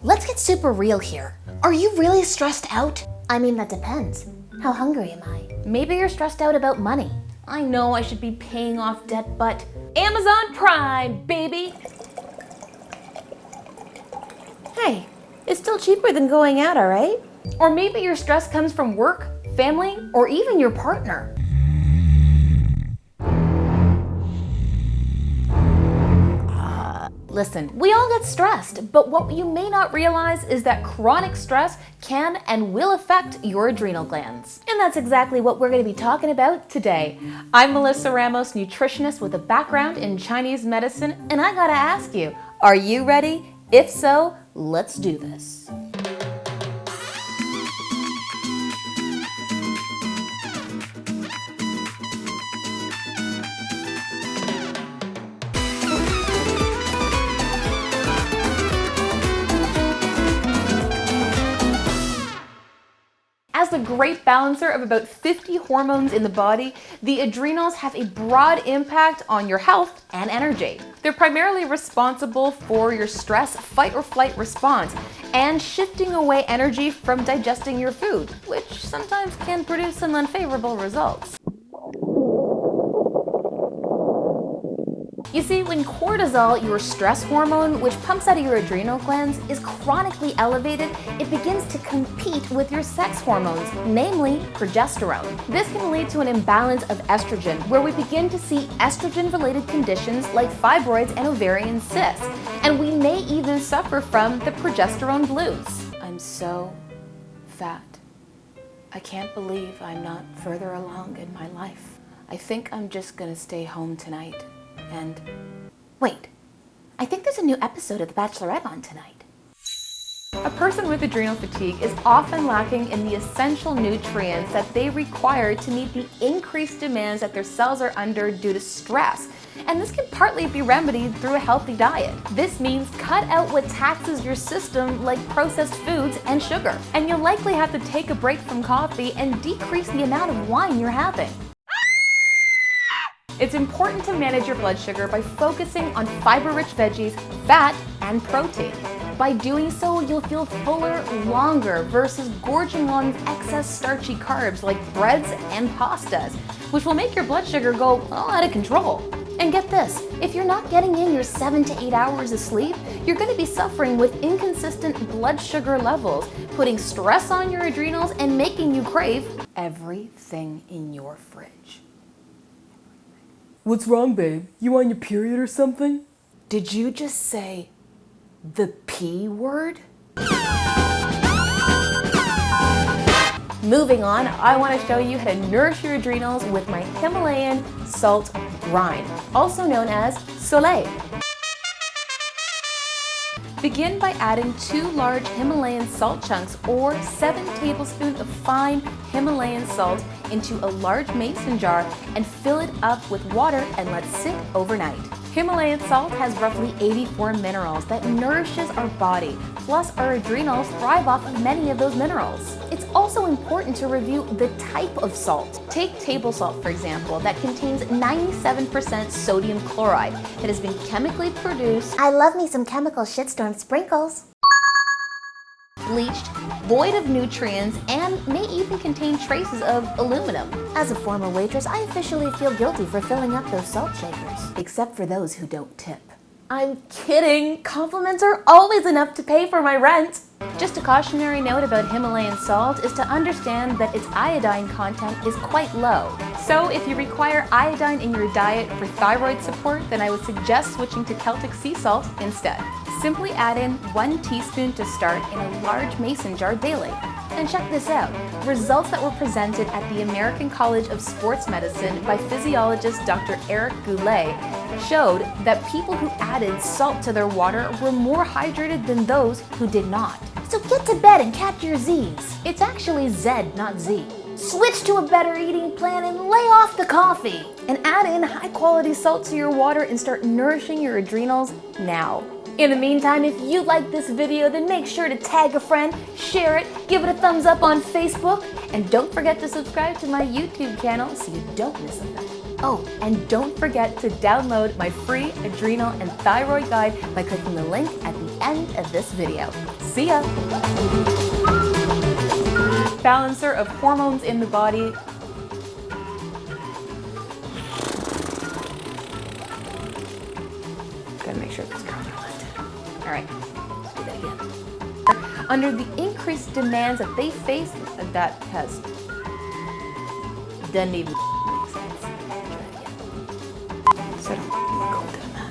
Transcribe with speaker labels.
Speaker 1: Let's get super real here. Are you really stressed out? I mean, that depends. How hungry am I? Maybe you're stressed out about money. I know I should be paying off debt, but Amazon Prime, baby! Hey, it's still cheaper than going out, all right? Or maybe your stress comes from work, family, or even your partner. Listen, we all get stressed, but what you may not realize is that chronic stress can and will affect your adrenal glands. And that's exactly what we're going to be talking about today. I'm Melissa Ramos, nutritionist with a background in Chinese medicine, and I gotta ask you, are you ready? If so, let's do this. As the great balancer of about 50 hormones in the body, the adrenals have a broad impact on your health and energy. They're primarily responsible for your stress, fight or flight response, and shifting away energy from digesting your food, which sometimes can produce some unfavorable results. You see, when cortisol, your stress hormone, which pumps out of your adrenal glands, is chronically elevated, it begins to compete with your sex hormones, namely progesterone. This can lead to an imbalance of estrogen, where we begin to see estrogen-related conditions like fibroids and ovarian cysts, and we may even suffer from the progesterone blues. I'm so fat. I can't believe I'm not further along in my life. I think I'm just gonna stay home tonight. And wait, I think there's a new episode of The Bachelorette on tonight. A person with adrenal fatigue is often lacking in the essential nutrients that they require to meet the increased demands that their cells are under due to stress. And this can partly be remedied through a healthy diet. This means cut out what taxes your system, like processed foods and sugar. And you'll likely have to take a break from coffee and decrease the amount of wine you're having. It's important to manage your blood sugar by focusing on fiber-rich veggies, fat, and protein. By doing so, you'll feel fuller longer versus gorging on excess starchy carbs like breads and pastas, which will make your blood sugar go out of control. And get this, if you're not getting in your 7 to 8 hours of sleep, you're going to be suffering with inconsistent blood sugar levels, putting stress on your adrenals and making you crave everything in your fridge.
Speaker 2: What's wrong, babe? You on your period or something?
Speaker 1: Did you just say the P word? Moving on, I want to show you how to nourish your adrenals with my Himalayan salt brine, also known as Soleil. Begin by adding 2 large Himalayan salt chunks or 7 tablespoons of fine Himalayan salt into a large mason jar and fill it up with water and let sit overnight. Himalayan salt has roughly 84 minerals that nourishes our body, plus our adrenals thrive off of many of those minerals. It's also important to review the type of salt. Take table salt, for example, that contains 97% sodium chloride that has been chemically produced.
Speaker 3: I love me some chemical shitstorm sprinkles.
Speaker 1: Bleached, void of nutrients, and may even contain traces of aluminum.
Speaker 3: As a former waitress, I officially feel guilty for filling up those salt shakers.
Speaker 1: Except for those who don't tip. I'm kidding! Compliments are always enough to pay for my rent! Just a cautionary note about Himalayan salt is to understand that its iodine content is quite low. So if you require iodine in your diet for thyroid support, then I would suggest switching to Celtic sea salt instead. Simply add in 1 teaspoon to start in a large mason jar daily. And check this out, results that were presented at the American College of Sports Medicine by physiologist Dr. Eric Goulet showed that people who added salt to their water were more hydrated than those who did not.
Speaker 3: So get to bed and catch your Z's.
Speaker 1: It's actually Z, not Z.
Speaker 3: Switch to a better eating plan and lay off the coffee.
Speaker 1: And add in high-quality salt to your water and start nourishing your adrenals now. In the meantime, if you like this video, then make sure to tag a friend, share it, give it a thumbs up on Facebook, and don't forget to subscribe to my YouTube channel so you don't miss a thing. Oh, and don't forget to download my free adrenal and thyroid guide by clicking the link at the end of this video. See ya. Balancer of hormones in the body. Gotta make sure these girls are lifted. All right, let's do that again. Under the increased demands that they face, that has doesn't even make sense. Try it again. Instead of golden.